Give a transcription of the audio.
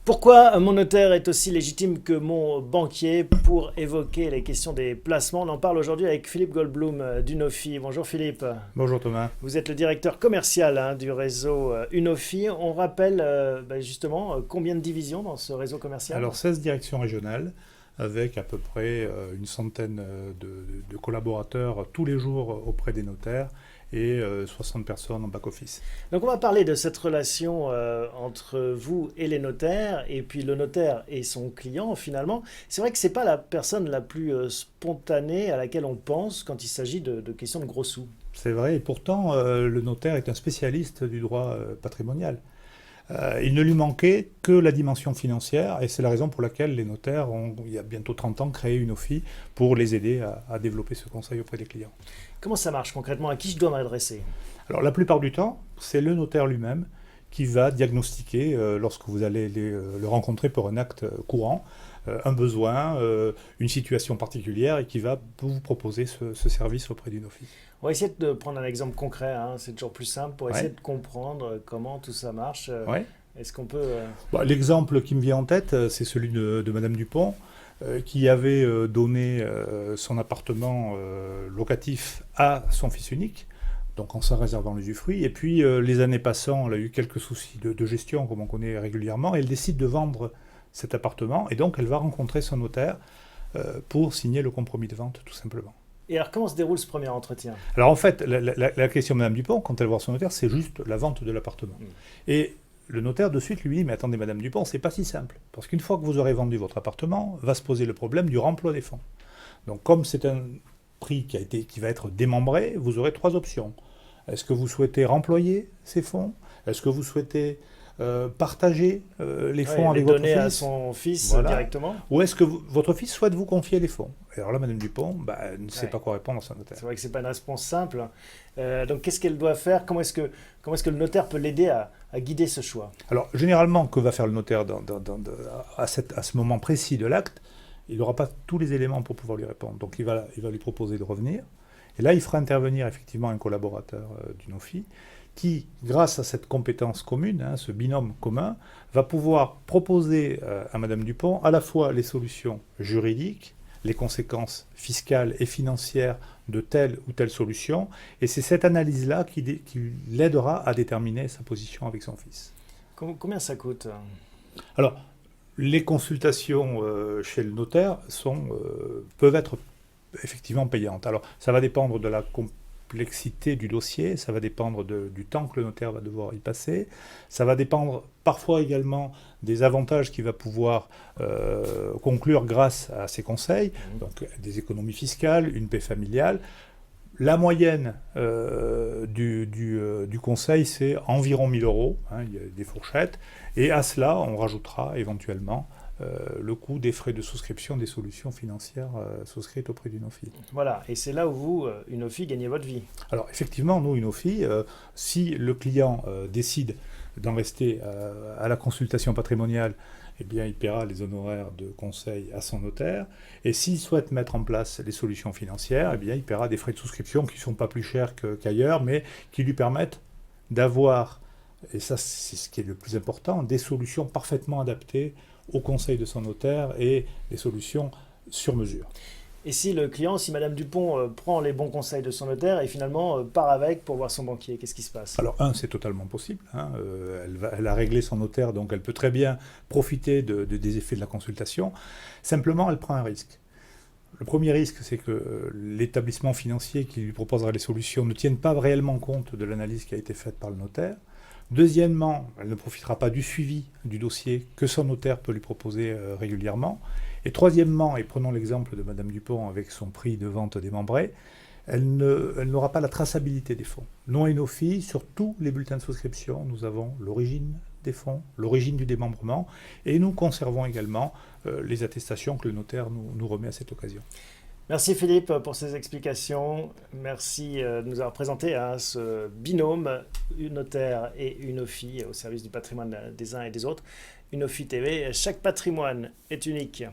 Pourquoi mon notaire est aussi légitime que mon banquier pour évoquer les questions des placements? On en parle aujourd'hui avec Philippe Goldblum d'Unofi. Bonjour Philippe. Bonjour Thomas. Vous êtes le directeur commercial du réseau Unofi. On rappelle justement combien de divisions dans ce réseau commercial? Alors 16 directions régionales avec à peu près une centaine de collaborateurs tous les jours auprès des notaires et 60 personnes en back-office. Donc on va parler de cette relation entre vous et les notaires, et puis le notaire et son client finalement. C'est vrai que ce n'est pas la personne la plus spontanée à laquelle on pense quand il s'agit de questions de gros sous. C'est vrai, et pourtant le notaire est un spécialiste du droit patrimonial. Il ne lui manquait que la dimension financière, et c'est la raison pour laquelle les notaires ont, il y a bientôt 30 ans, créé une OFI pour les aider à développer ce conseil auprès des clients. Comment ça marche concrètement? À qui je dois m'adresser? Alors la plupart du temps, c'est le notaire lui-même qui va diagnostiquer, lorsque vous allez le rencontrer pour un acte courant, un besoin, une situation particulière, et qui va vous proposer ce service auprès d'une OFI. On va essayer de prendre un exemple concret, hein, c'est toujours plus simple pour essayer Ouais. de comprendre comment tout ça marche. Ouais. Est-ce qu'on peut... Bon, l'exemple qui me vient en tête, c'est celui de Madame Dupont, qui avait donné son appartement locatif à son fils unique, donc en s'en réservant l'usufruit. Et puis, les années passant, elle a eu quelques soucis de gestion, comme on connaît régulièrement, et elle décide de vendre cet appartement, et donc elle va rencontrer son notaire pour signer le compromis de vente, tout simplement. Et alors comment se déroule ce premier entretien? Alors en fait, la question de Madame Dupont, quand elle voit son notaire, c'est juste la vente de l'appartement. Et le notaire de suite lui dit, mais attendez Madame Dupont, c'est pas si simple. Parce qu'une fois que vous aurez vendu votre appartement, va se poser le problème du remploi des fonds. Donc comme c'est un prix qui va être démembré, vous aurez trois options. Est-ce que vous souhaitez remployer ces fonds? Est-ce que vous souhaitez partager les fonds Ouais, les avec votre donner à fils? son fils Voilà. directement? Ou est-ce que votre fils souhaite vous confier les fonds? Et alors là, Madame Dupont, elle ne sait Ouais. pas quoi répondre à son notaire. C'est vrai que c'est pas une réponse simple. Donc qu'est-ce qu'elle doit faire? Comment est-ce que le notaire peut l'aider à guider ce choix? Alors, généralement, que va faire le notaire à ce moment précis de l'acte? Il n'aura pas tous les éléments pour pouvoir lui répondre. Donc, il va lui proposer de revenir. Et là, il fera intervenir effectivement un collaborateur d'une OFI qui, grâce à cette compétence commune, hein, ce binôme commun, va pouvoir proposer à Madame Dupont à la fois les solutions juridiques, les conséquences fiscales et financières de telle ou telle solution. Et c'est cette analyse-là qui l'aidera à déterminer sa position avec son fils. Combien ça coûte? Alors, les consultations chez le notaire peuvent être effectivement payantes. Alors, ça va dépendre de la complexité du dossier, ça va dépendre du temps que le notaire va devoir y passer, ça va dépendre parfois également des avantages qu'il va pouvoir conclure grâce à ses conseils, donc des économies fiscales, une paix familiale. La moyenne du conseil, c'est environ 1 000 euros, hein, il y a des fourchettes, et à cela, on rajoutera éventuellement le coût des frais de souscription des solutions financières souscrites auprès d'une OFI. Voilà, et c'est là où vous, Unofi, gagnez votre vie. Alors effectivement, nous, une OFI, si le client décide d'en rester à la consultation patrimoniale, eh bien, il paiera les honoraires de conseil à son notaire. Et s'il souhaite mettre en place les solutions financières, eh bien, il paiera des frais de souscription qui ne sont pas plus chers qu'ailleurs, mais qui lui permettent d'avoir, et ça c'est ce qui est le plus important, des solutions parfaitement adaptées au conseil de son notaire et des solutions sur mesure. Et si le client, si Madame Dupont prend les bons conseils de son notaire et finalement part avec pour voir son banquier, qu'est-ce qui se passe? Alors, c'est totalement possible, hein. Elle a réglé son notaire, donc elle peut très bien profiter des effets de la consultation. Simplement, elle prend un risque. Le premier risque, c'est que l'établissement financier qui lui proposera les solutions ne tienne pas réellement compte de l'analyse qui a été faite par le notaire. Deuxièmement, elle ne profitera pas du suivi du dossier que son notaire peut lui proposer régulièrement. Et troisièmement, et prenons l'exemple de Madame Dupont avec son prix de vente démembré, elle n'aura pas la traçabilité des fonds. Nous, à Unofi, sur tous les bulletins de souscription, nous avons l'origine des fonds, l'origine du démembrement, et nous conservons également les attestations que le notaire nous remet à cette occasion. Merci Philippe pour ces explications. Merci de nous avoir présenté ce binôme, une notaire et une OFI au service du patrimoine des uns et des autres. Unofi TV, chaque patrimoine est unique.